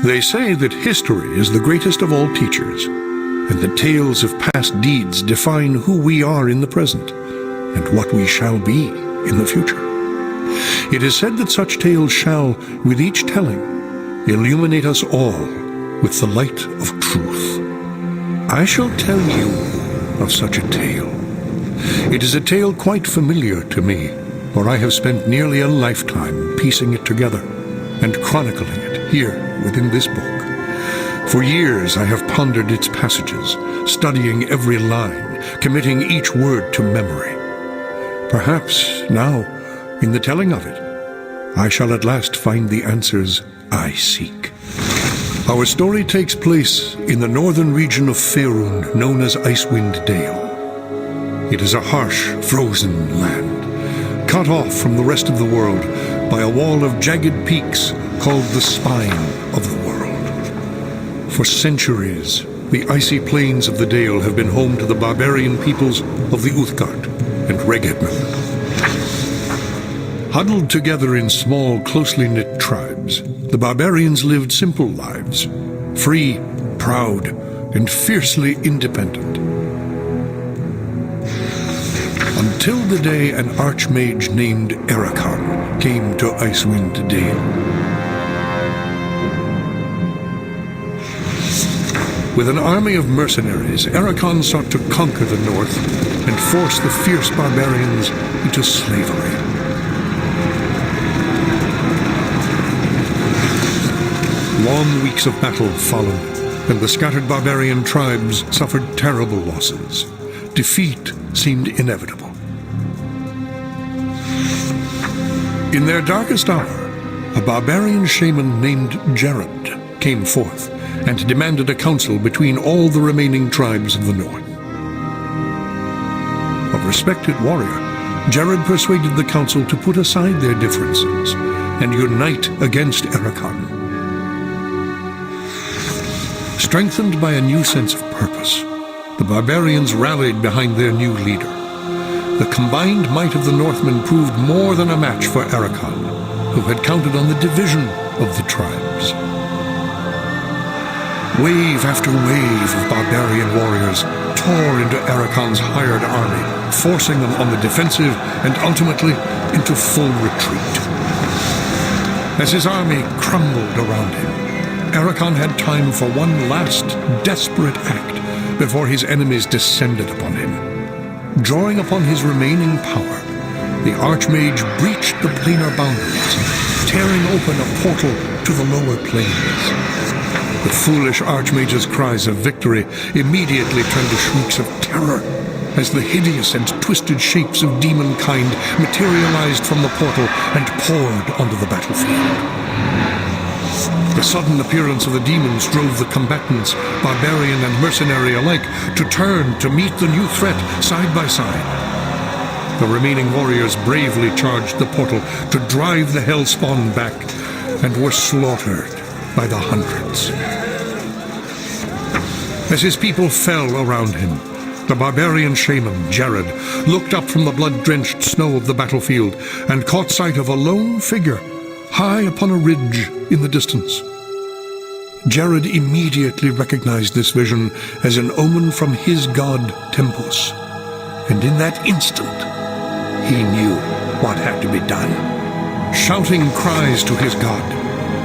They say that history is the greatest of all teachers, and that tales of past deeds define who we are in the present, and what we shall be in the future. It is said that such tales shall, with each telling, illuminate us all with the light of truth. I shall tell you of such a tale. It is a tale quite familiar to me, for I have spent nearly a lifetime piecing it together and chronicling it here within this book. For years I have pondered its passages, studying every line, committing each word to memory. Perhaps now, in the telling of it, I shall at last find the answers I seek. Our story takes place in the northern region of Faerun, known as Icewind Dale. It is a harsh, frozen land, cut off from the rest of the world by a wall of jagged peaks called the Spine of the World. For centuries, the icy plains of the Dale have been home to the barbarian peoples of the 𝕎𝕙𝕙 and 𝕎𝕙𝕙. Huddled together in small, closely knit tribes, the barbarians lived simple lives, free, proud, and fiercely independent. Until the day an archmage named Erakan came to Icewind Dale. With an army of mercenaries, Erakan sought to conquer the north and force the fierce barbarians into slavery. Long weeks of battle followed, and the scattered barbarian tribes suffered terrible losses. Defeat seemed inevitable. In their darkest hour, a barbarian shaman named 𝕎𝕙 came forth and demanded a council between all the remaining tribes of the north. A respected warrior, 𝕎𝕙 persuaded the council to put aside their differences and unite against Erakan. Strengthened by a new sense of purpose, the barbarians rallied behind their new leader. The combined might of the Northmen proved more than a match for Erakan, who had counted on the division of the tribes. Wave after wave of barbarian warriors tore into Erakan's hired army, forcing them on the defensive and ultimately into full retreat. As his army crumbled around him, Erakan had time for one last desperate act before his enemies descended upon him. Drawing upon his remaining power, the archmage breached the planar boundaries, tearing open a portal to the lower planes. The foolish archmage's cries of victory immediately turned to shrieks of terror as the hideous and twisted shapes of demonkind materialized from the portal and poured onto the battlefield. The sudden appearance of the demons drove the combatants, barbarian and mercenary alike, to turn to meet the new threat side by side. The remaining warriors bravely charged the portal to drive the hellspawn back and were slaughtered by the hundreds. As his people fell around him, the barbarian shaman, 𝕎𝕙, looked up from the blood-drenched snow of the battlefield and caught sight of a lone figure high upon a ridge in the distance. 𝕎𝕙 immediately recognized this vision as an omen from his god Tempus, and in that instant, he knew what had to be done. Shouting cries to his god,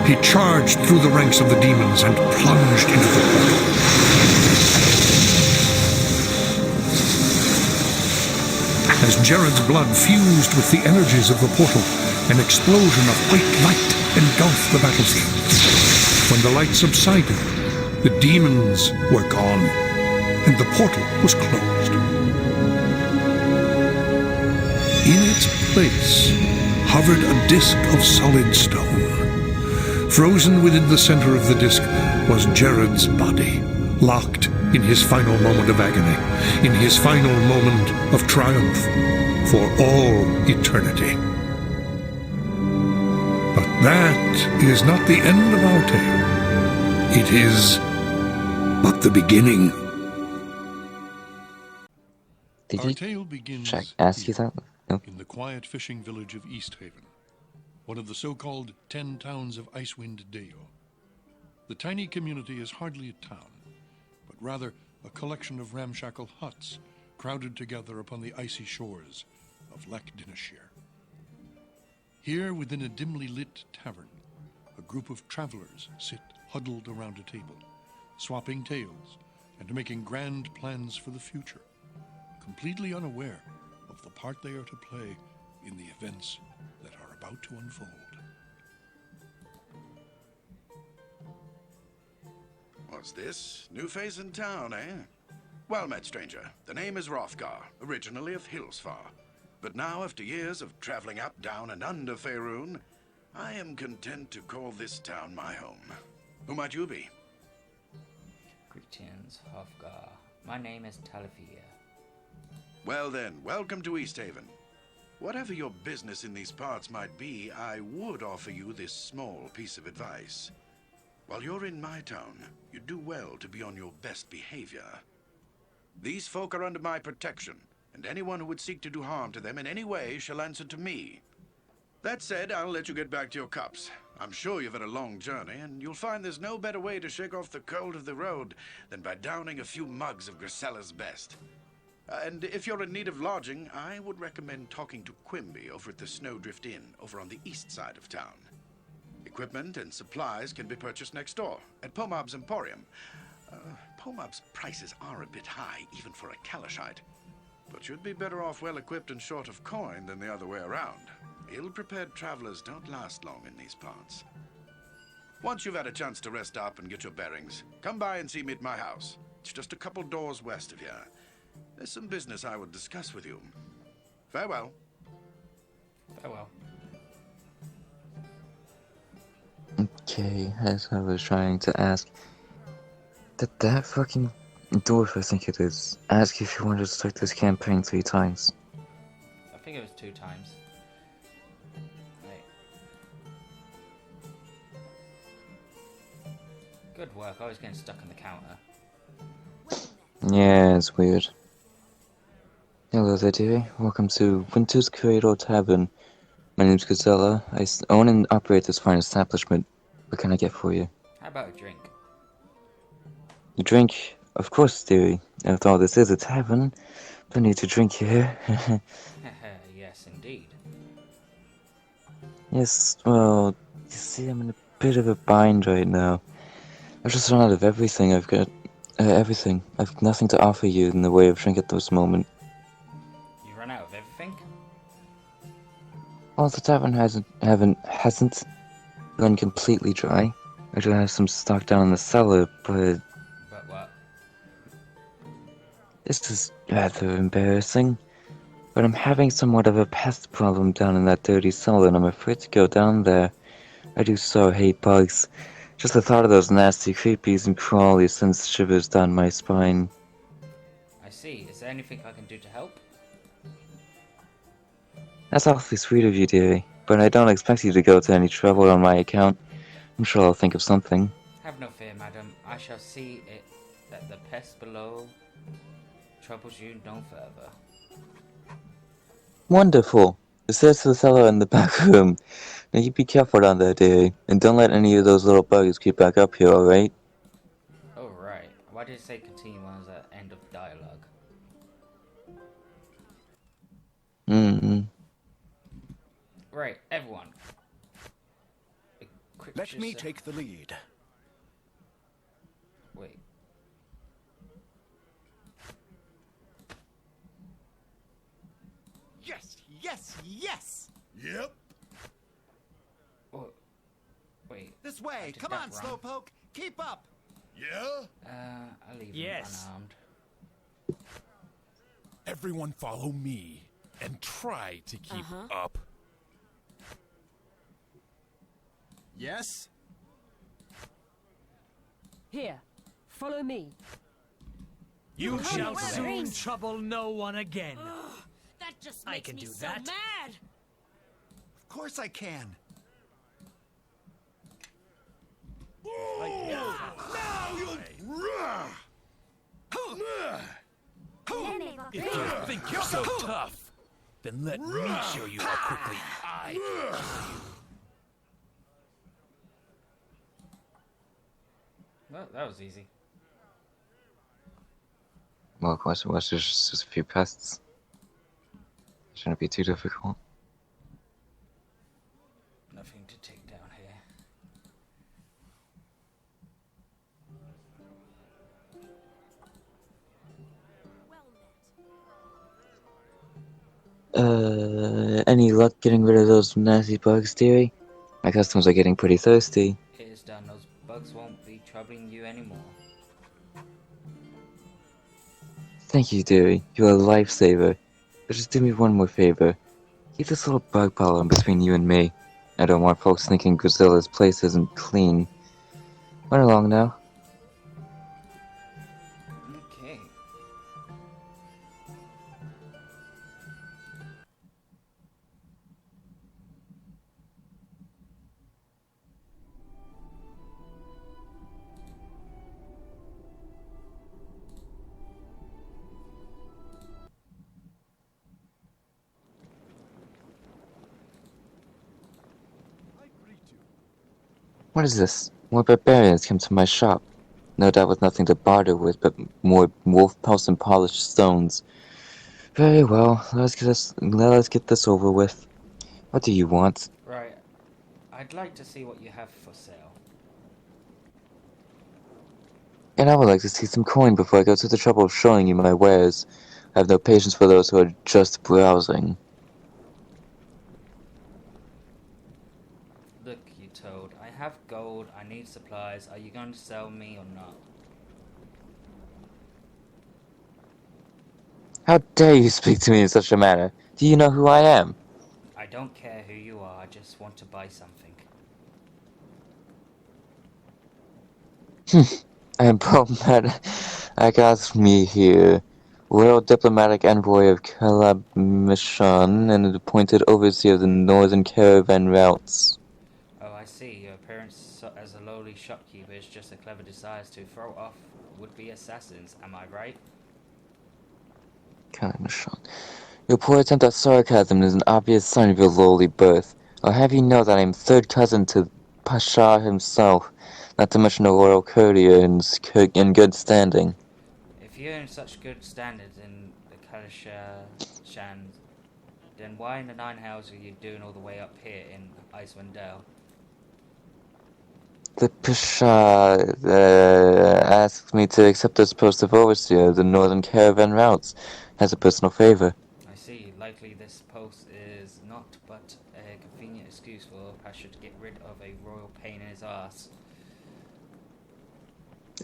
he charged through the ranks of the demons and plunged into the portal. As 𝕎𝕙's blood fused with the energies of the portal, an explosion of white light engulfed the battlefield. When the light subsided, the demons were gone, and the portal was closed. In its place hovered a disk of solid stone. Frozen within the center of the disk was 𝕎𝕙's body, locked in his final moment of agony, in his final moment of triumph for all eternity. But that is not the end of our tale. It is but the beginning. Our tale begins ask you that? No. In the quiet fishing village of Easthaven, one of the so-called 10 towns of Icewind Dale. The tiny community is hardly a town, but rather a collection of ramshackle huts crowded together upon the icy shores of Lake Dinashir. Here, within a dimly lit tavern, a group of travelers sit huddled around a table, swapping tales and making grand plans for the future, completely unaware of the part they are to play in the events that are about to unfold. What's this? New face in town, eh? Well met, stranger. The name is Hrothgar, originally of Hillsfar. But now, after years of traveling up, down, and under Faerun, I am content to call this town my home. Who might you be? Greetings, Hrothgar. My name is Talifia. Well then, welcome to Easthaven. Whatever your business in these parts might be, I would offer you this small piece of advice. While you're in my town, you do well to be on your best behavior. These folk are under my protection, and anyone who would seek to do harm to them in any way shall answer to me. That said, I'll let you get back to your cups. I'm sure you've had a long journey, and you'll find there's no better way to shake off the cold of the road than by downing a few mugs of Grisella's best. And if you're in need of lodging, I would recommend talking to Quimby over at the Snowdrift Inn over on the east side of town. Equipment and supplies can be purchased next door at Pomab's Emporium. Pomab's prices are a bit high, even for a Kalashite. But you'd be better off well-equipped and short of coin than the other way around. Ill-prepared travelers don't last long in these parts. Once you've had a chance to rest up and get your bearings, come by and see me at my house. It's just a couple doors west of here. There's some business I would discuss with you. Farewell. Farewell. Okay, as I was trying to ask, did that fucking dwarf, I think it is, ask if you wanted to start this campaign 3 times? I think it was 2 times. Wait. Good work, I was getting stuck on the counter. Yeah, it's weird. Hello there, dearie. Welcome to Winter's Cradle Tavern. My name's Gazella. I own and operate this fine establishment. What can I get for you? How about a drink? You drink? Of course, dearie. After all, this is a tavern. Plenty to drink here. Yes, indeed. Yes, well, you see, I'm in a bit of a bind right now. I've just run out of everything. I've got everything. I've nothing to offer you in the way of drink at this moment. You run out of everything? Well, the tavern hasn't gone completely dry. I do have some stock down in the cellar, but But what? this is rather embarrassing. But I'm having somewhat of a pest problem down in that dirty cellar, and I'm afraid to go down there. I do so hate bugs. Just the thought of those nasty creepies and crawlies sends shivers down my spine. I see. Is there anything I can do to help? That's awfully sweet of you, dearie, but I don't expect you to go to any trouble on my account. I'm sure I'll think of something. Have no fear, madam. I shall see it that the pest below troubles you no further. Wonderful. The stairs to the cellar in the back room. Now you be careful down there, dearie, and don't let any of those little bugs creep back up here, alright? Oh, right. Why did it say continue on the end of dialogue? Right, everyone. Let me take the lead. Wait. Yes, yes, yes! Yep. Oh, wait. This way! did Come that on, wrong. Slowpoke! Keep up! Yeah? I'll leave Yes. him unarmed. Everyone follow me and try to keep up. Yes? Here, follow me. You Come shall on, soon Rex. trouble no one again. That just I makes can me do so that. mad. Of course I can. If you think you're so tough, then let me show you how quickly I can kill you. Well, that was easy. Well, of course it was just a few pests. Shouldn't be too difficult. Nothing to take down here. Any luck getting rid of those nasty bugs, dearie? My customers are getting pretty thirsty. It is done. Those bugs won't be troubling you anymore. Thank you, dearie. You're a lifesaver. But just do me one more favor. Keep this little bug problem between you and me. I don't want folks thinking Grizilla's place isn't clean. Run along now. Okay. What is this? More barbarians come to my shop. No doubt with nothing to barter with but more wolf pelts and polished stones. Very well, let us get this over with. What do you want? Right. I'd like to see what you have for sale. And I would like to see some coin before I go to the trouble of showing you my wares. I have no patience for those who are just browsing. Look, you toad. I have gold. I need supplies. Are you going to sell me or not? How dare you speak to me in such a manner? Do you know who I am? I don't care who you are. I just want to buy something. I am problematic. I got me here. Royal Diplomatic Envoy of Calabmission and appointed overseer of the northern caravan routes. Oh, I see. Your appearance as a lowly shopkeeper is just a clever disguise to throw off would-be assassins. Am I right? Calabmission. Your poor attempt at sarcasm is an obvious sign of your lowly birth. I'll have you know that I am third cousin to Pasha himself, not to mention a royal courtier in good standing. If you're in such good standards in the Shan, then why in the Nine Hells are you doing all the way up here in Icewind? The Pasha asked me to accept this post of overseer of the northern caravan routes as a personal favor. I see. Likely this post is not but a convenient excuse for Pasha to get rid of a royal pain in his ass.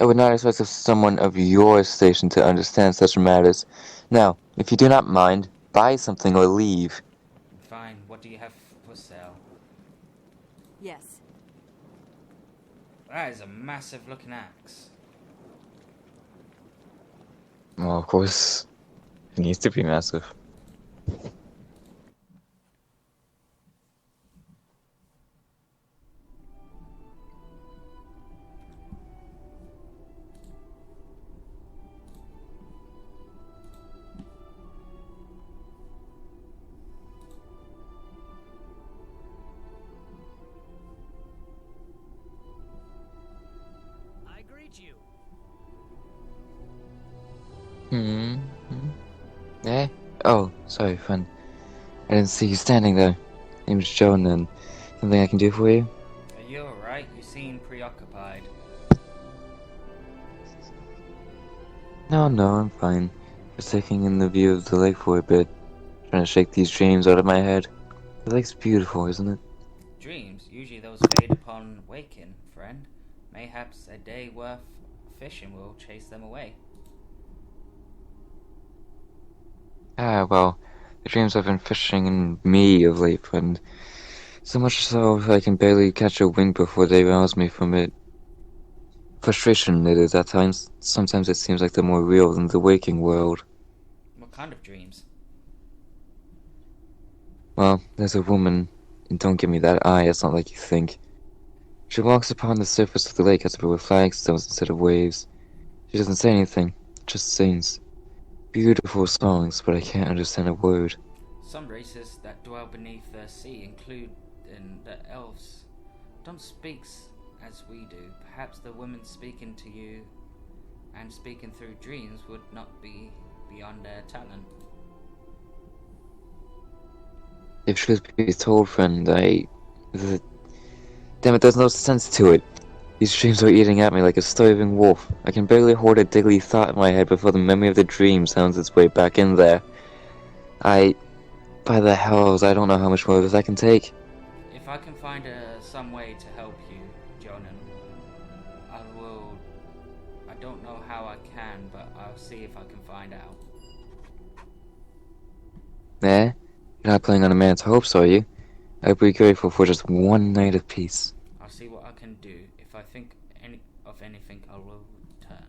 I would not expect someone of your station to understand such matters. Now, if you do not mind, buy something or leave. Fine. What do you have for sale? Yes. That is a massive looking axe. Well, of course, it needs to be massive. I greet you. Eh? Oh, sorry, friend. I didn't see you standing there. Name's Joan, then. Something I can do for you? Are you alright? You seem preoccupied. No, I'm fine. Just taking in the view of the lake for a bit. Trying to shake these dreams out of my head. The lake's beautiful, isn't it? Dreams? Usually those fade upon waking, friend. Mayhaps a day worth fishing will chase them away. Ah, well, the dreams have been fishing in me of late, friend. So much so I can barely catch a wink before they rouse me from it. Frustration it is at times. Sometimes it seems like they're more real than the waking world. What kind of dreams? Well, there's a woman, and don't give me that eye, it's not like you think. She walks upon the surface of the lake as if it were flagstones instead of waves. She doesn't say anything, just sings. Beautiful songs, but I can't understand a word. Some races that dwell beneath the sea, including the elves, don't speak as we do, perhaps the woman speaking to you and speaking through dreams would not be beyond their talent. If truth be told, friend, damn it, there's no sense to it. These dreams are eating at me like a starving wolf. I can barely hold a diggly thought in my head before the memory of the dream sounds its way back in there. By the hells, I don't know how much more of this I can take. If I can find some way to help you, Jonan, I will. I don't know how I can, but I'll see if I can find out. Eh? You're not playing on a man's hopes, are you? I'd be grateful for just one night of peace. I'll see what I can do. If I think of anything, I will return.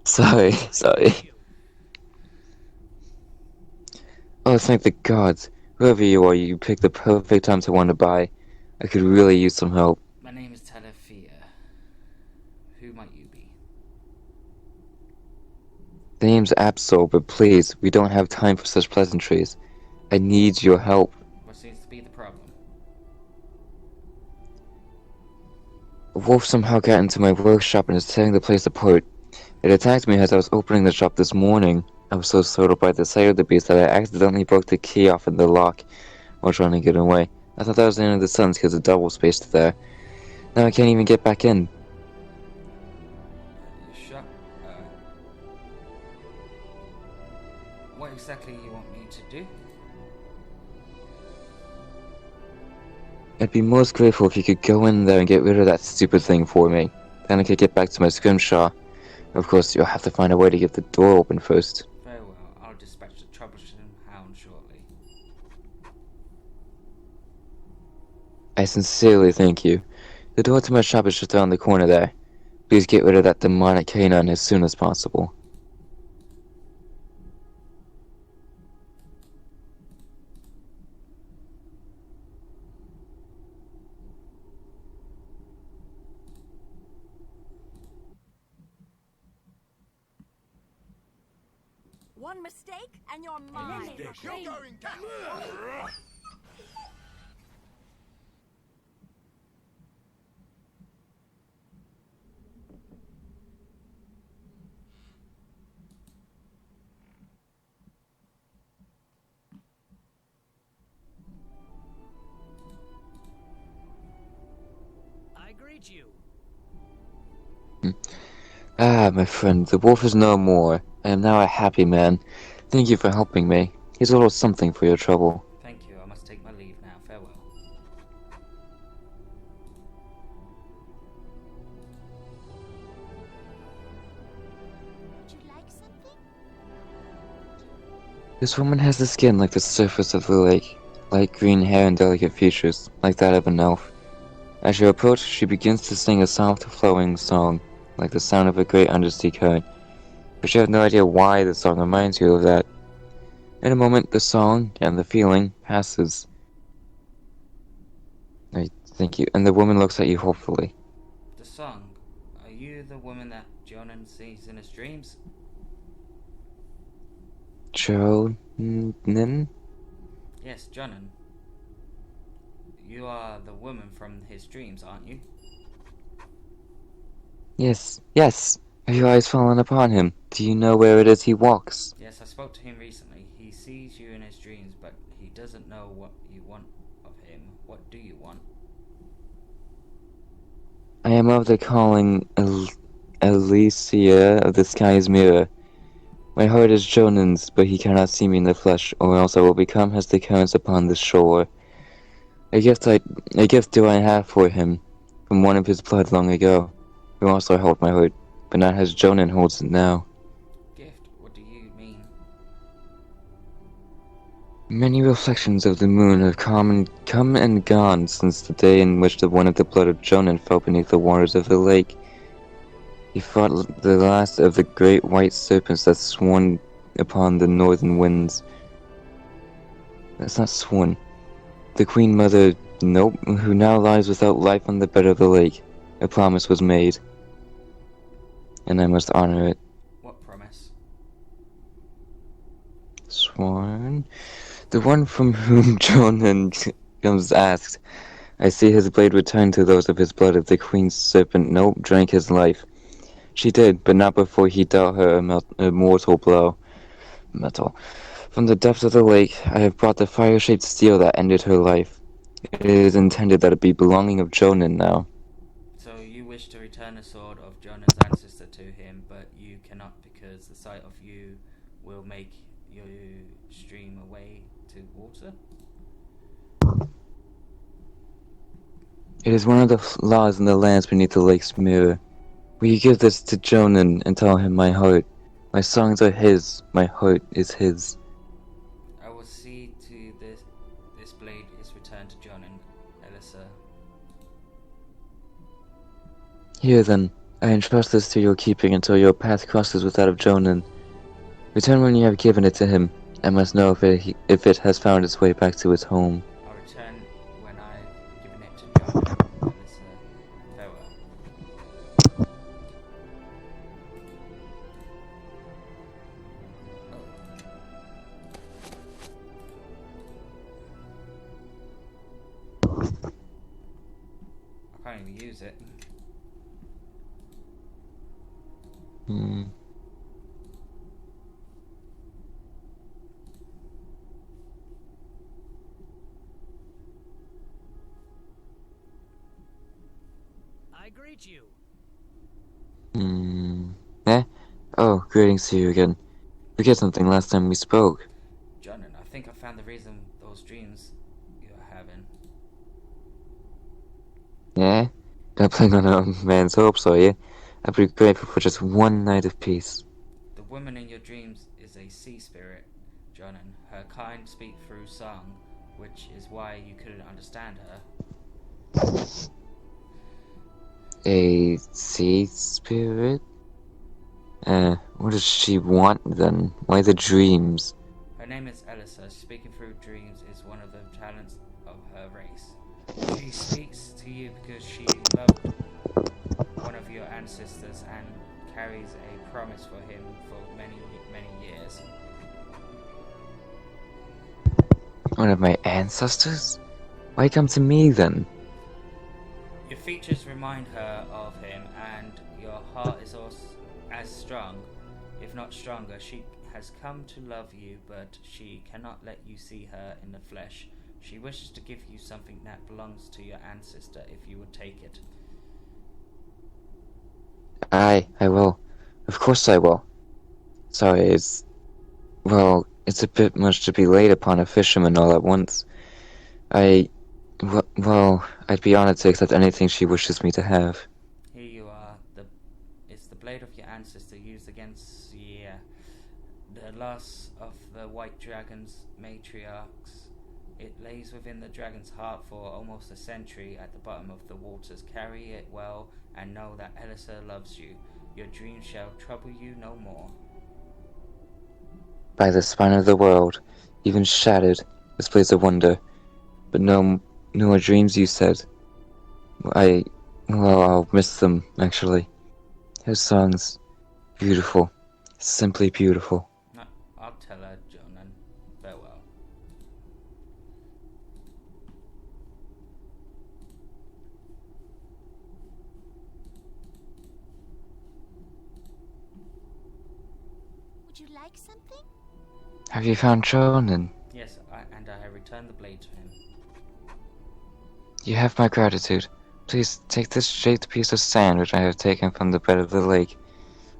Sorry. Oh, thank the gods. Whoever you are, you picked the perfect time to wander by. I could really use some help. My name is Telefia. Who might you be? The name's Absol, but please, we don't have time for such pleasantries. I need your help. What seems to be the problem? A wolf somehow got into my workshop and is tearing the place apart. It attacked me as I was opening the shop this morning. I was so startled by the sight of the beast that I accidentally broke the key off in the lock while trying to get away. I thought that was the end of the sentence because the double spaced there. Now I can't even get back in. Shut. What exactly you want me to do? I'd be most grateful if you could go in there and get rid of that stupid thing for me. Then I could get back to my scrimshaw. Of course, you'll have to find a way to get the door open first. Very well. I'll dispatch the troublesome hound shortly. I sincerely thank you. The door to my shop is just around the corner there. Please get rid of that demonic canine as soon as possible. One mistake and you're mine. You're going down. I greet you. Ah, my friend, the wolf is no more. I am now a happy man. Thank you for helping me. Here's a little something for your trouble. Thank you. I must take my leave now. Farewell. Would you like something? This woman has the skin like the surface of the lake, light green hair and delicate features, like that of an elf. As you approach, she begins to sing a soft flowing song, like the sound of a great undersea current. But you have no idea why the song reminds you of that. In a moment, the song and the feeling passes. Thank you, and the woman looks at you hopefully. The song. Are you the woman that Jonan sees in his dreams? Jonan? Yes, Jonan. You are the woman from his dreams, aren't you? Yes. Have your eyes fallen upon him? Do you know where it is he walks? Yes, I spoke to him recently. He sees you in his dreams, but he doesn't know what you want of him. What do you want? I am of the calling Alicia of the sky's mirror. My heart is Jonan's, but he cannot see me in the flesh, or else I will become as the currents upon the shore. A gift do I have for him, from one of his blood long ago, who also held my heart, but not as Jonan holds it now. Gift? What do you mean? Many reflections of the moon have come and gone since the day in which one of the blood of Jonan fell beneath the waters of the lake. He fought the last of the great white serpents that swarmed upon the northern winds. That's not sworn. The Queen Mother, nope, who now lies without life on the bed of the lake. A promise was made, and I must honor it. What promise? one. The one from whom Jonan comes asked. I see his blade return to those of his blood if the Queen's serpent Nope drank his life. She did, but not before he dealt her a mortal blow. Metal. From the depths of the lake, I have brought the fire-shaped steel that ended her life. It is intended that it be belonging of Jonan now. So you wish to return the sword of Jonan's ancestor to him, but you cannot because the sight of you will make you stream away to water? It is one of the laws in the lands beneath the lake's mirror. Will you give this to Jonan and tell him my heart? My songs are his, my heart is his. I will see to this blade is returned to Jonan, Elissa. Here then, I entrust this to your keeping until your path crosses with that of Jonan. Return when you have given it to him. I must know if it has found its way back to its home. I'll return when I've given it to Jonan, Elissa. Farewell. I can't even use it. I greet you. Eh? Oh, greetings to you again. Forget something last time we spoke. Jonan, I think I found the reason those dreams you're having. Yeah? Doubling on a man's hopes, are you? I'd be grateful for just one night of peace. The woman in your dreams is a sea spirit, Jonan. Her kind speak through song, which is why you couldn't understand her. A sea spirit? What does she want then? Why the dreams? Her name is Elissa. Speaking through dreams is one of the talents of her race. She speaks to you because she loved one of your ancestors and carries a promise for him for many, many years. One of my ancestors? Why come to me then? Your features remind her of him, and your heart is also as strong, if not stronger. She has come to love you, but she cannot let you see her in the flesh. She wishes to give you something that belongs to your ancestor if you would take it. I will. Of course I will. Sorry, it's a bit much to be laid upon a fisherman all at once. I'd be honored to accept anything she wishes me to have. Here you are. It's the blade of your ancestor used against the last of the White Dragon's matriarchs. It lays within the dragon's heart for almost a century at the bottom of the waters. Carry it well and know that Elissa loves you. Your dreams shall trouble you no more. By the spine of the world, even shattered, this place of wonder. But no more dreams, you said. I'll miss them, actually. Her songs, beautiful. Simply beautiful. No, I'll tell her, Jonan. Farewell. Would you like something? Have you found Jonan? Yes, and I have returned the blade to him. You have my gratitude. Please take this shaped piece of sand which I have taken from the bed of the lake.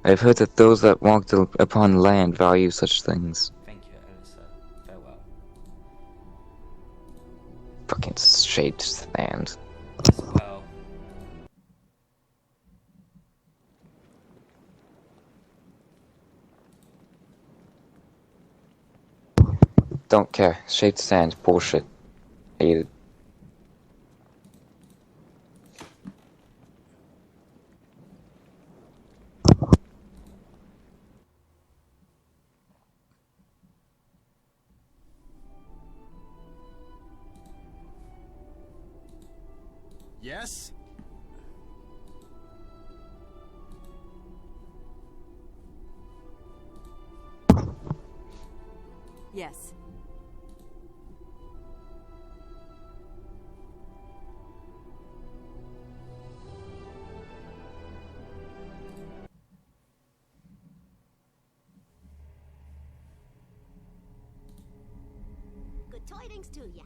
I have heard that those that walk upon land value such things. Thank you, Elissa. Farewell. Fucking shaped sand. Yes, well. Don't care. Shaped sand. Bullshit. Hate it. Yes? Yes. Good tidings to ya.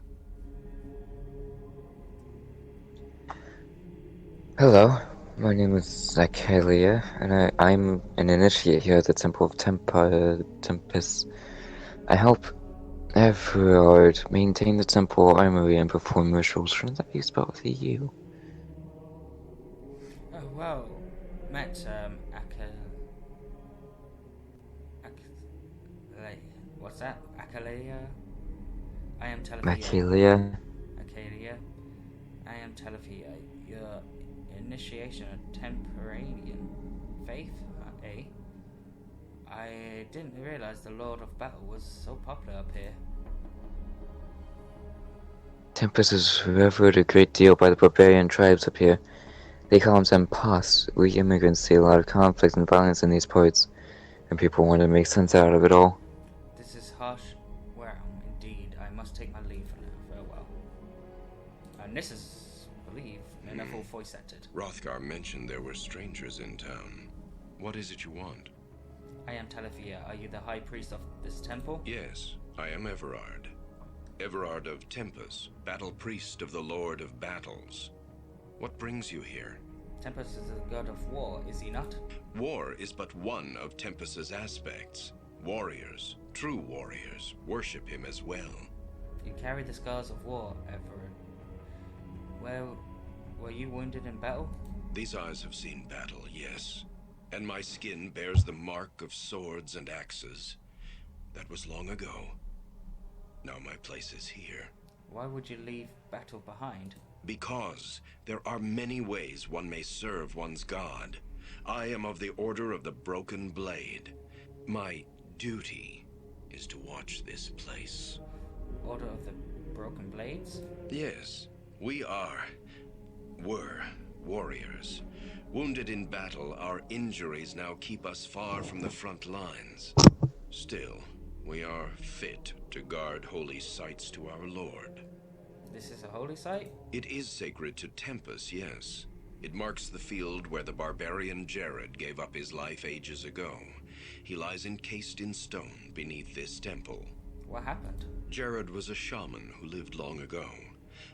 Hello, my name is Zacchaelia, and I'm an initiate here at the Temple of Tempest. I help Everard maintain the temple armory and perform rituals. Shouldn't that be spelled with a U? Oh, well, met, what's that? Akalea? I am Telefia. Zacchaelia? Acadia. I am Telefia. Your initiation of Temperanian faith, eh? I didn't realize the Lord of Battle was so popular up here. Tempest is revered a great deal by the barbarian tribes up here. They call them Pas. We immigrants see a lot of conflict and violence in these parts, and people want to make sense out of it all. This is harsh. Well, indeed, I must take my leave for now. Farewell. And this is, I believe, Minerval voice acted. Hrothgar mentioned there were strangers in town. What is it you want? I am Telefia. Are you the high priest of this temple? Yes, I am Everard. Everard of Tempest, battle priest of the Lord of Battles. What brings you here? Tempest is the god of war, is he not? War is but one of Tempest's aspects. Warriors, true warriors, worship him as well. You carry the scars of war, Everard. Well, were you wounded in battle? These eyes have seen battle, yes. And my skin bears the mark of swords and axes. That was long ago. Now my place is here. Why would you leave battle behind? Because there are many ways one may serve one's god. I am of the Order of the Broken Blade. My duty is to watch this place. Order of the Broken Blades? Yes, were warriors. Wounded in battle, our injuries now keep us far from the front lines. Still, we are fit to guard holy sites to our Lord. This is a holy site? It is sacred to Tempest, yes. It marks the field where the barbarian Jared gave up his life ages ago. He lies encased in stone beneath this temple. What happened? Jared was a shaman who lived long ago.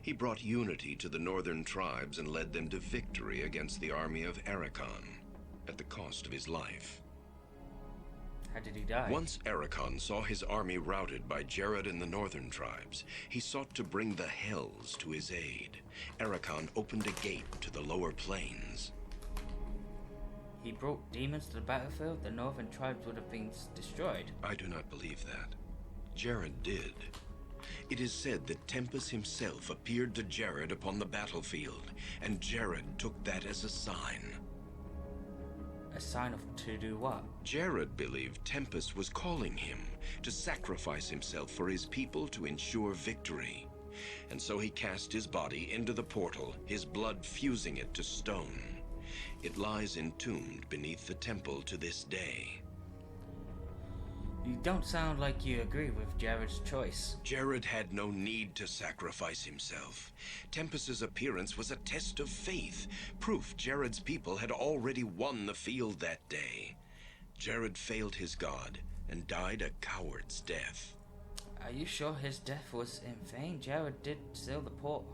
He brought unity to the northern tribes and led them to victory against the army of Ericon, at the cost of his life. How did he die? Once Ericon saw his army routed by Jared and the northern tribes, he sought to bring the Hells to his aid. Ericon opened a gate to the lower plains. He brought demons to the battlefield, the northern tribes would have been destroyed. I do not believe that. Jared did. It is said that Tempest himself appeared to Jared upon the battlefield, and Jared took that as a sign. A sign of to do what? Jared believed Tempest was calling him to sacrifice himself for his people to ensure victory. And so he cast his body into the portal, his blood fusing it to stone. It lies entombed beneath the temple to this day. You don't sound like you agree with Jared's choice. Jared had no need to sacrifice himself. Tempest's appearance was a test of faith, proof Jared's people had already won the field that day. Jared failed his god and died a coward's death. Are you sure his death was in vain? Jared did seal the portal.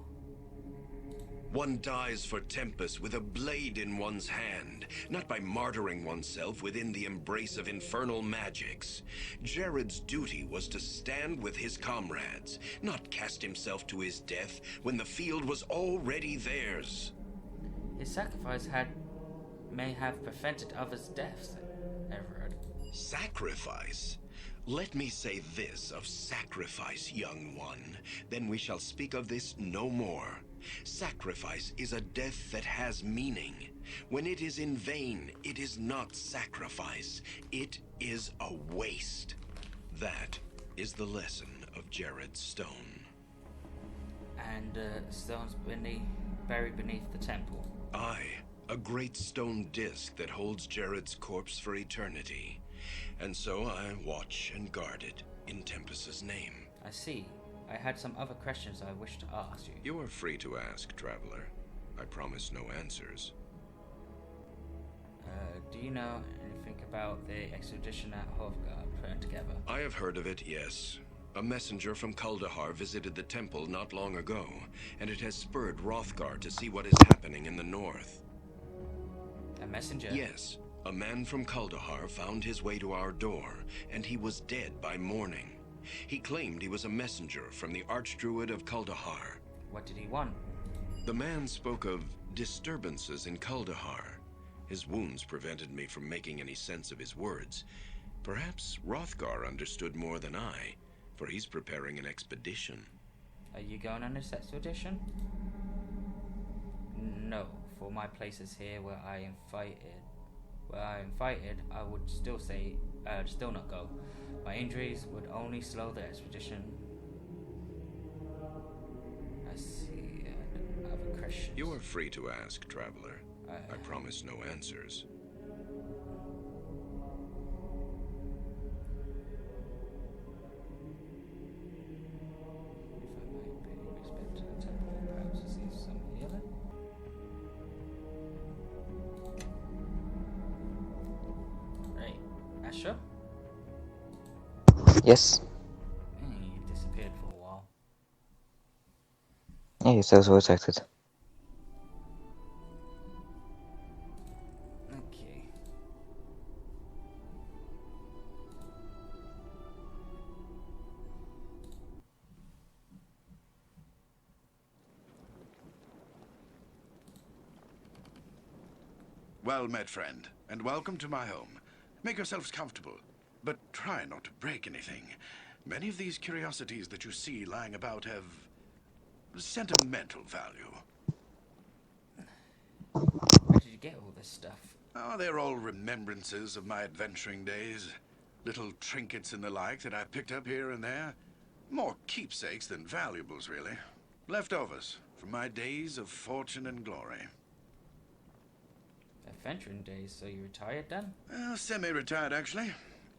One dies for Tempest with a blade in one's hand, not by martyring oneself within the embrace of infernal magics. Jared's duty was to stand with his comrades, not cast himself to his death when the field was already theirs. His sacrifice may have prevented others' deaths, Everard. Sacrifice? Let me say this of sacrifice, young one, then we shall speak of this no more. Sacrifice is a death that has meaning. When it is in vain, it is not sacrifice. It is a waste. That is the lesson of Jared's stone. And stones buried beneath the temple. Aye, a great stone disc that holds Jared's corpse for eternity. And so I watch and guard it, in Tempest's name. I see. I had some other questions I wish to ask you. You are free to ask, traveler. I promise no answers. Do you know anything about the expedition that Hrothgar put together? I have heard of it, yes. A messenger from Kuldahar visited the temple not long ago, and it has spurred Hrothgar to see what is happening in the north. A messenger? Yes. A man from Kuldahar found his way to our door, and he was dead by morning. He claimed he was a messenger from the Archdruid of Kuldahar. What did he want? The man spoke of disturbances in Kuldahar. His wounds prevented me from making any sense of his words. Perhaps Hrothgar understood more than I, for he's preparing an expedition. Are you going on this expedition? No, for my place is here where I am fighted. Where I am fighted, I would still say, still not go. My injuries would only slow the expedition. I see. Other questions. You are free to ask, traveler. I promise no answers. Right, Asher? Yes. You disappeared for a while. Yes, I was rejected. Okay. Well met, friend, and welcome to my home. Make yourselves comfortable, but try not to break anything. Many of these curiosities that you see lying about have sentimental value. Where did you get all this stuff? Oh, they're all remembrances of my adventuring days. Little trinkets and the like that I picked up here and there. More keepsakes than valuables, really. Leftovers from my days of fortune and glory. Adventuring days, so you retired then? Semi-retired, actually.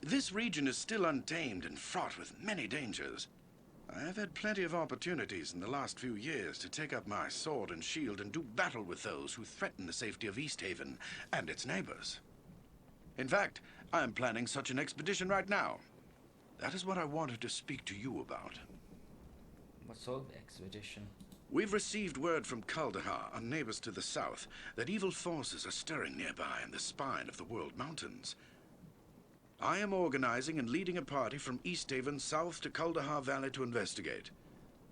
This region is still untamed and fraught with many dangers. I have had plenty of opportunities in the last few years to take up my sword and shield and do battle with those who threaten the safety of Easthaven and its neighbors. In fact, I am planning such an expedition right now. That is what I wanted to speak to you about. What sort of expedition? We've received word from Kuldahar, our neighbors to the south, that evil forces are stirring nearby in the spine of the World Mountains. I am organizing and leading a party from Easthaven south to Kuldahar Valley to investigate.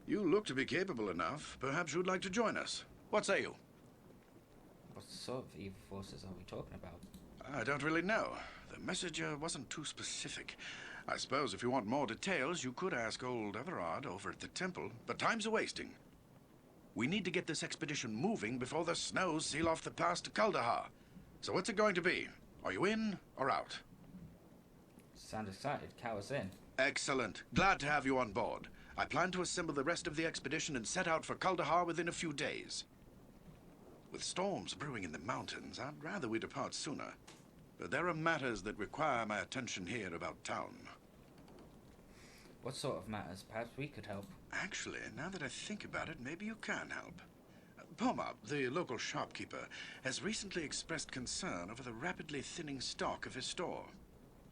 You look to be capable enough. Perhaps you'd like to join us. What say you? What sort of evil forces are we talking about? I don't really know. The messenger wasn't too specific. I suppose if you want more details, you could ask old Everard over at the temple, but time's a-wasting. We need to get this expedition moving before the snows seal off the pass to Kuldahar. So what's it going to be? Are you in or out? Sound excited. Count us in. Excellent. Glad to have you on board. I plan to assemble the rest of the expedition and set out for Kuldahar within a few days. With storms brewing in the mountains, I'd rather we depart sooner. But there are matters that require my attention here about town. What sort of matters? Perhaps we could help. Actually, now that I think about it, maybe you can help. Pomab, the local shopkeeper, has recently expressed concern over the rapidly thinning stock of his store.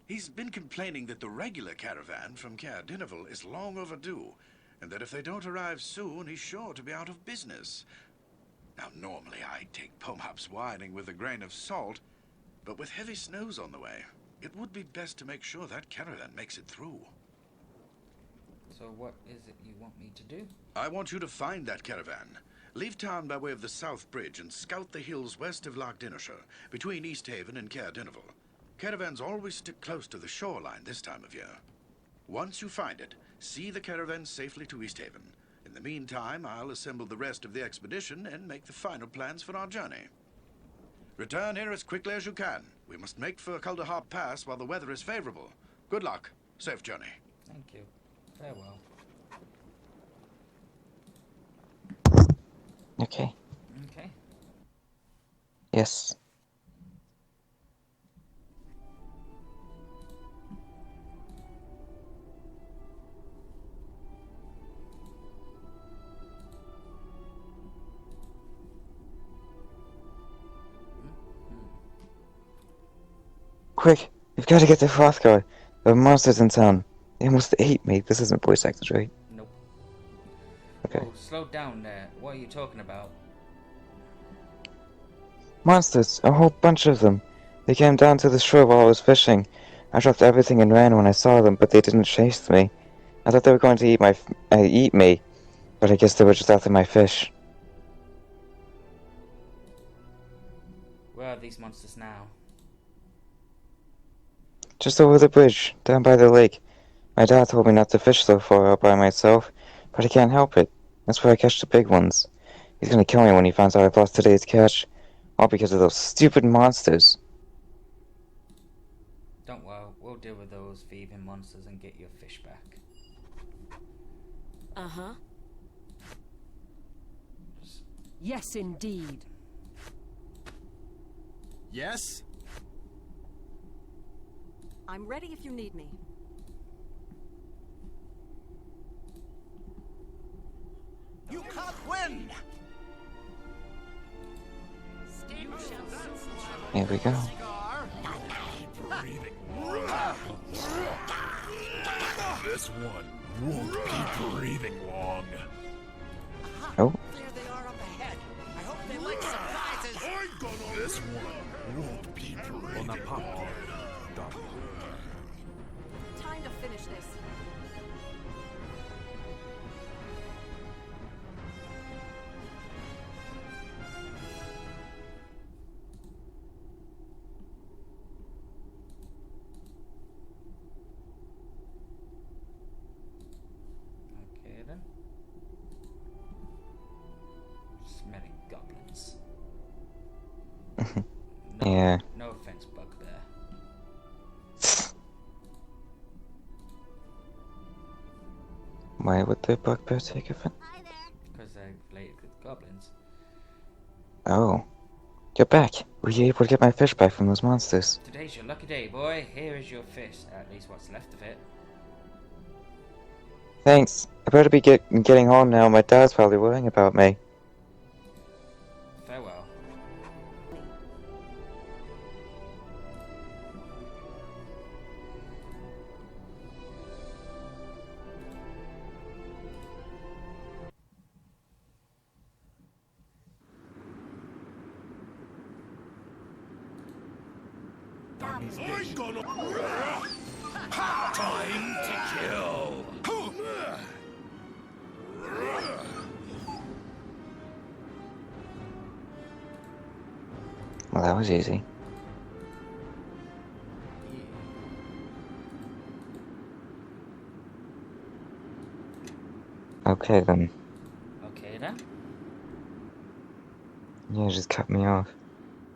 He's been complaining that the regular caravan from 𝕎𝕚𝕐 is long overdue, and that if they don't arrive soon, he's sure to be out of business. Now, normally I take Pomab's whining with a grain of salt, but with heavy snows on the way, it would be best to make sure that caravan makes it through. So what is it you want me to do? I want you to find that caravan. Leave town by way of the South Bridge and scout the hills west of 𝕎𝕚𝕐, between Easthaven and 𝕎𝕚𝕐. Caravans always stick close to the shoreline this time of year. Once you find it, see the caravan safely to Easthaven. In the meantime, I'll assemble the rest of the expedition and make the final plans for our journey. Return here as quickly as you can. We must make for Kuldahar Pass while the weather is favorable. Good luck. Safe journey. Thank you. Farewell. Okay. Okay. Yes. Quick! We've got to get to Hrothgar. There are monsters in town. They almost ate me. This isn't voice acted, right? Nope. Okay. Oh, slow down there. What are you talking about? Monsters! A whole bunch of them. They came down to the shore while I was fishing. I dropped everything and ran when I saw them, but they didn't chase me. I thought they were going to eat me, but I guess they were just after my fish. Where are these monsters now? Just over the bridge, down by the lake. My dad told me not to fish so far out by myself, but I can't help it. That's where I catch the big ones. He's gonna kill me when he finds out I've lost today's catch. All because of those stupid monsters. Don't worry, we'll deal with those thieving monsters and get your fish back. Uh-huh. Yes, indeed. Yes? I'm ready if you need me. You can't win! Here we go. This one won't be breathing long. Oh. There they are up ahead. I hope they like surprises. This one won't be breathing long. Time to finish this. Okay then. Smelling goblins. No, Yeah. No offense, bugbear. Why would the bugbear take offense? Hi there. Because they're related with goblins. Oh. You're back. Were you able to get my fish back from those monsters? Today's your lucky day, boy. Here is your fish. At least what's left of it. Thanks. I better be getting home now. My dad's probably worrying about me. Farewell. Time to kill. Well, that was easy. Okay then. Okay then. Yeah, just cut me off.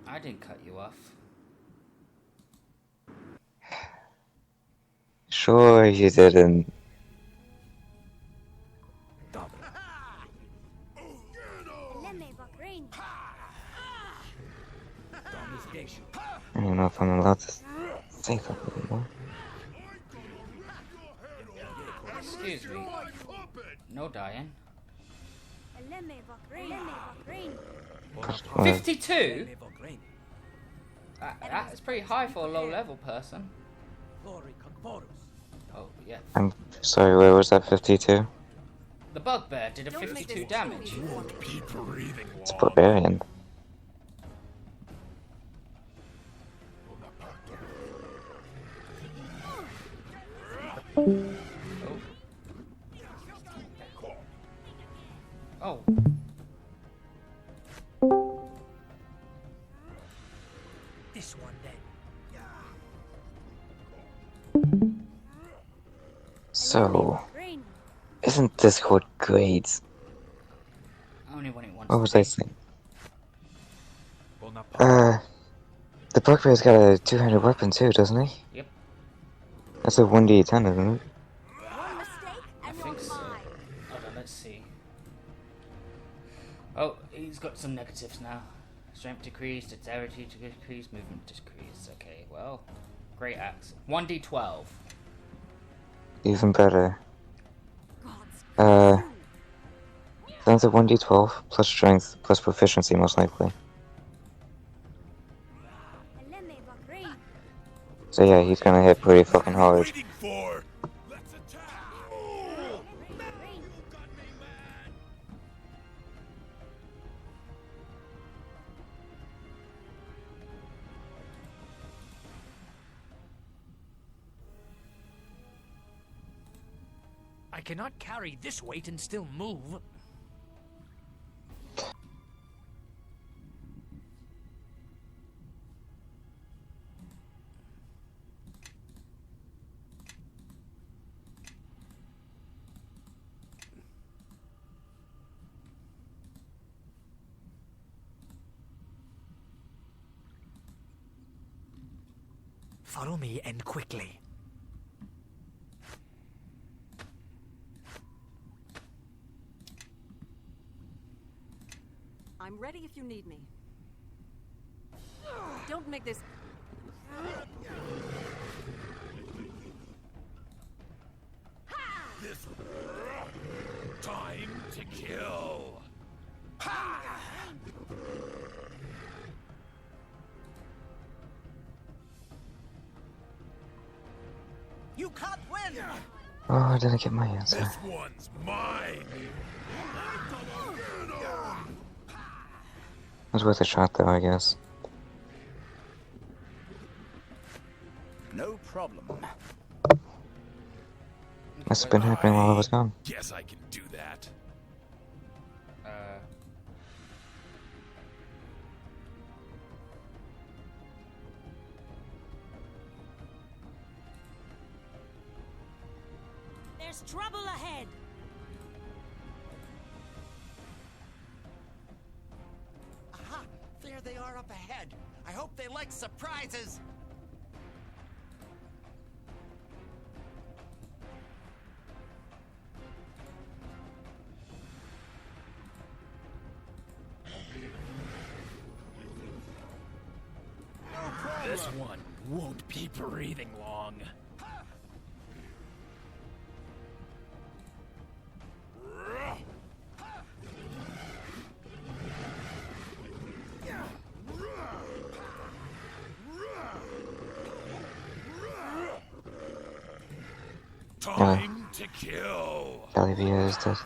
I didn't cut you off. Sure you didn't. I don't know if I'm allowed to say that anymore. Excuse me. No dying. 52? That's pretty high for a low level person. Oh, yeah. I'm sorry, where was that 52? The bugbear did a 52 damage. Won't be breathing It's a long. barbarian. Oh. This one then. So, isn't Discord great? Only when it wants What to was be. I saying? The bugbear's got a two-handed weapon too, doesn't he? Yep. That's a 1d10, isn't it? I think so. Hold on, let's see. Oh, he's got some negatives now. Strength decreased, dexterity decreased, movement decreased. Okay, well, great axe. 1d12. Even better. That's a 1d12 plus strength plus proficiency, most likely. So yeah, he's gonna hit pretty fucking hard. Waiting for. Let's attack. I cannot carry this weight and still move. Follow me and quickly. I'm ready if you need me. Don't make this... This time to kill. You can't win! Oh, I didn't get my answer. This one's mine. It was worth a shot though, I guess. No problem. Must have been happening while I was gone. Guess I can do that. There's trouble ahead. Aha! There they are up ahead. I hope they like surprises. This one won't be breathing long. Time to kill. Olivia is dead.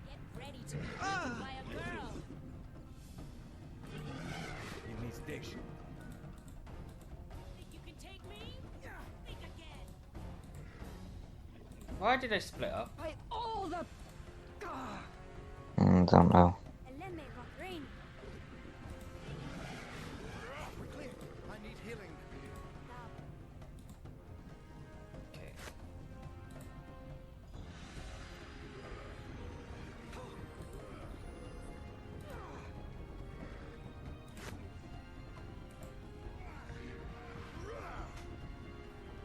Get ready to be eaten by a girl. In this station. Think you can take me? Think again. Why did they split up? By all the... Don't know. We're clear. I need healing. Okay.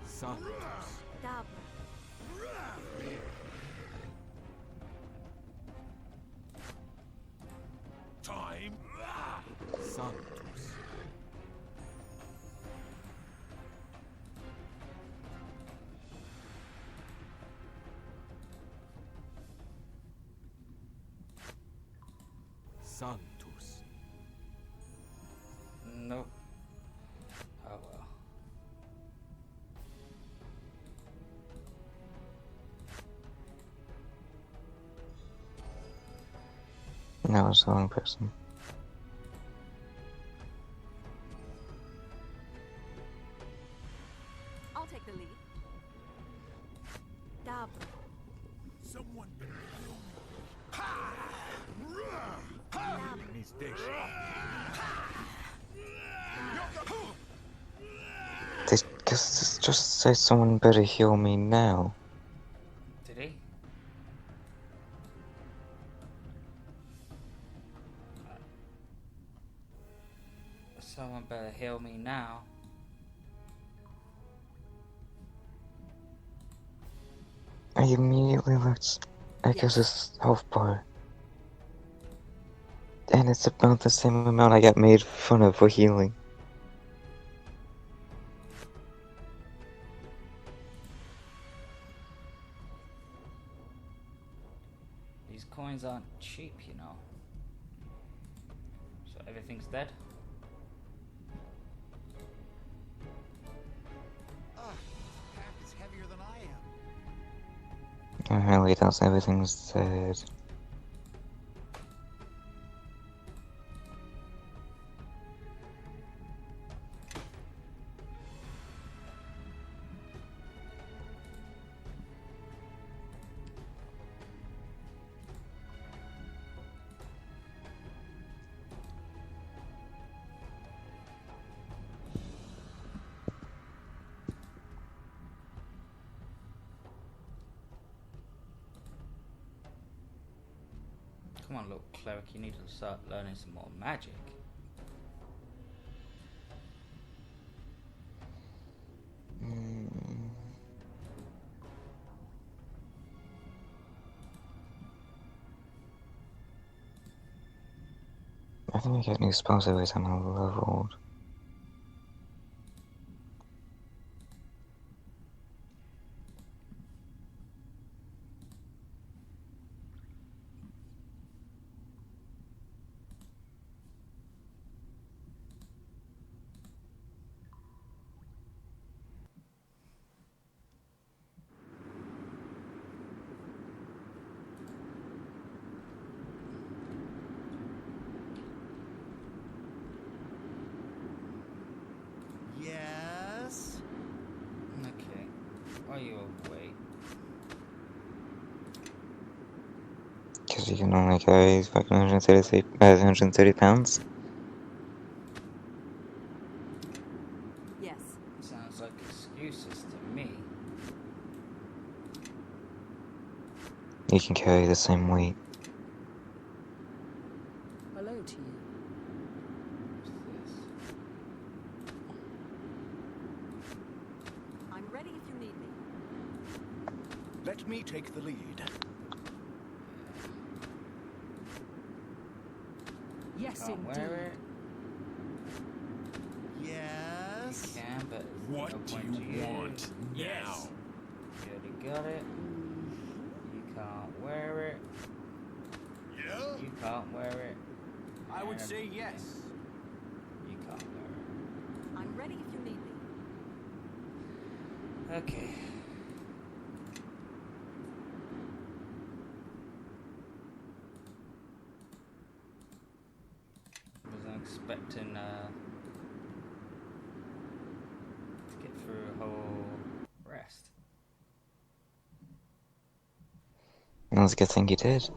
Son. Time. Santos. Santos. Nope. Oh well. No, it's the wrong person. I'll take the lead. Dabra. Someone. In this station. They just say someone better heal me now. Did he? Someone better heal me now. I immediately looked at Gus's health bar. And it's about the same amount I got made fun of for healing. These coins aren't cheap, you know. So everything's dead. Pack is heavier than I am. Apparently that's everything's dead. Come on, little cleric, you need to start learning some more magic. I think I get new spells every time I'm leveled. Yes? Okay. Are you awake? Because you can only carry fucking 130 pounds. Yes. Sounds like excuses to me. You can carry the same weight. Hello to you. What's this? I'm ready if you need me. Let me take the lead. Yes, Can't wear it. Yes? You can, but What no do point to you want use. now? You already got it. You can't wear it. Yeah? You can't wear it. I would And say yes. you can't wear I'm ready if you need me. it. Okay. Wasn't expecting to get through a whole rest. Well, it's a good thing you did.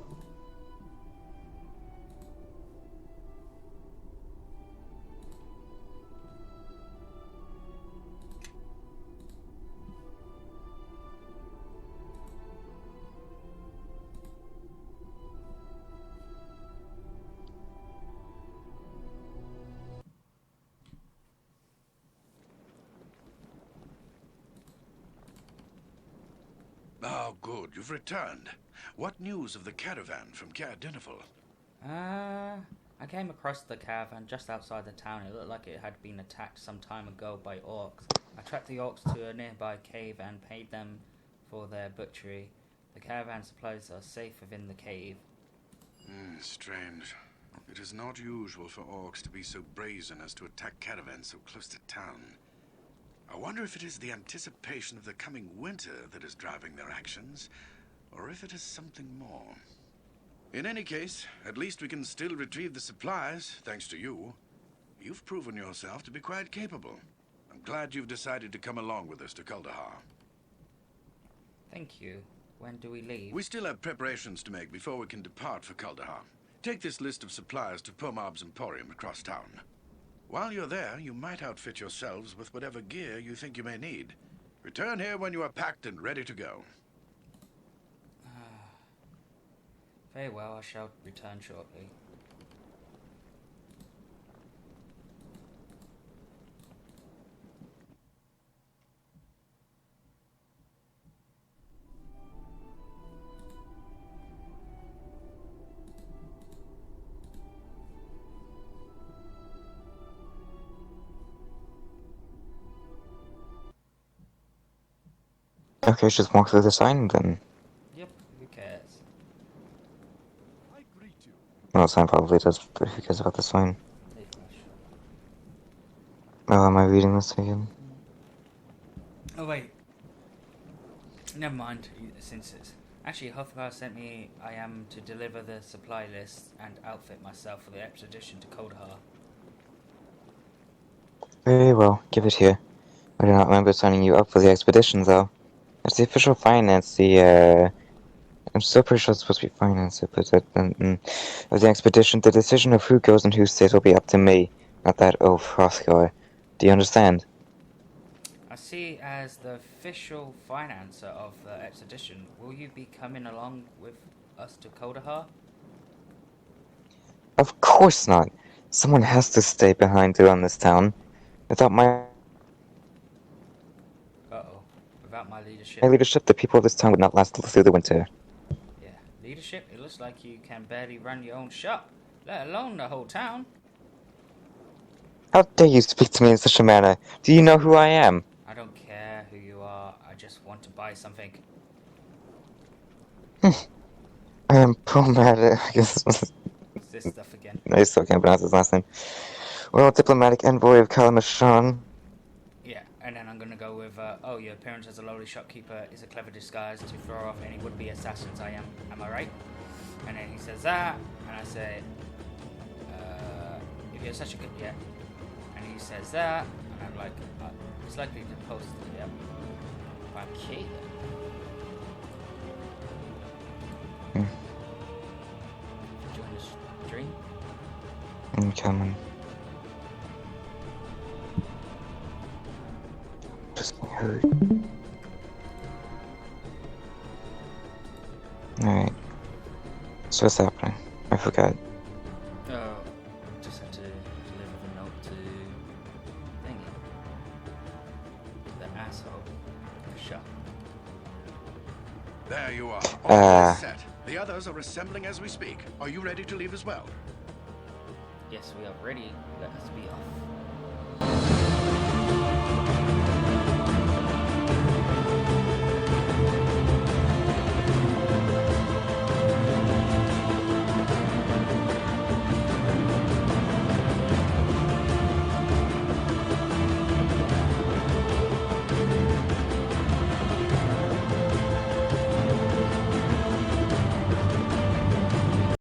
Oh, good. You've returned. What news of the caravan from Caer-Dineval? I came across the caravan just outside the town. It looked like it had been attacked some time ago by orcs. I tracked the orcs to a nearby cave and paid them for their butchery. The caravan supplies are safe within the cave. Strange. It is not usual for orcs to be so brazen as to attack caravans so close to town. I wonder if it is the anticipation of the coming winter that is driving their actions, or if it is something more. In any case, at least we can still retrieve the supplies, thanks to you. You've proven yourself to be quite capable. I'm glad you've decided to come along with us to Kuldahar. Thank you. When do we leave? We still have preparations to make before we can depart for Kuldahar. Take this list of supplies to 𝕎𝕚𝕐𝕐's Emporium across town. While you're there, you might outfit yourselves with whatever gear you think you may need. Return here when you are packed and ready to go. Very well, I shall return shortly. Okay, just walk through the sign then. Yep, who cares? Well, sign probably does, but who cares about the sign? Leave my shop. Oh, am I reading this again? Oh wait. Never mind. Since it's actually Hrothgar sent me, I am to deliver the supply list and outfit myself for the expedition to Kaldahar. Very well, give it here. I do not remember signing you up for the expedition, though. As the official finance, I'm still pretty sure it's supposed to be finance, but of the expedition, the decision of who goes and who stays will be up to me, not that of Hrothgar. Do you understand? I see as the official financer of the expedition, will you be coming along with us to Kaldahar? Of course not. Someone has to stay behind to run this town. Without my Without my leadership? leadership, the people of this town would not last through the winter. Yeah, leadership? It looks like you can barely run your own shop, let alone the whole town. How dare you speak to me in such a manner? Do you know who I am? I don't care who you are, I just want to buy something. I am problematic, I guess. What's this stuff again? I still can't pronounce his last name. Well, diplomatic envoy of Kalamashon. Yeah, and then I'm gonna go with, oh, your appearance as a lowly shopkeeper is a clever disguise to throw off any would-be assassins I am I right? And then he says that, and I say, if you're such a good, yeah. And he says that, and I'm like, it's likely to post, yeah. Okay then. Join the stream? I'm coming. Just hurt. Alright. So what's happening? I forgot. Oh, just had to deliver the note to Thingy. The asshole. Shut. There you are. All is set. The others are assembling as we speak. Are you ready to leave as well? Yes, we are ready. Let us be off.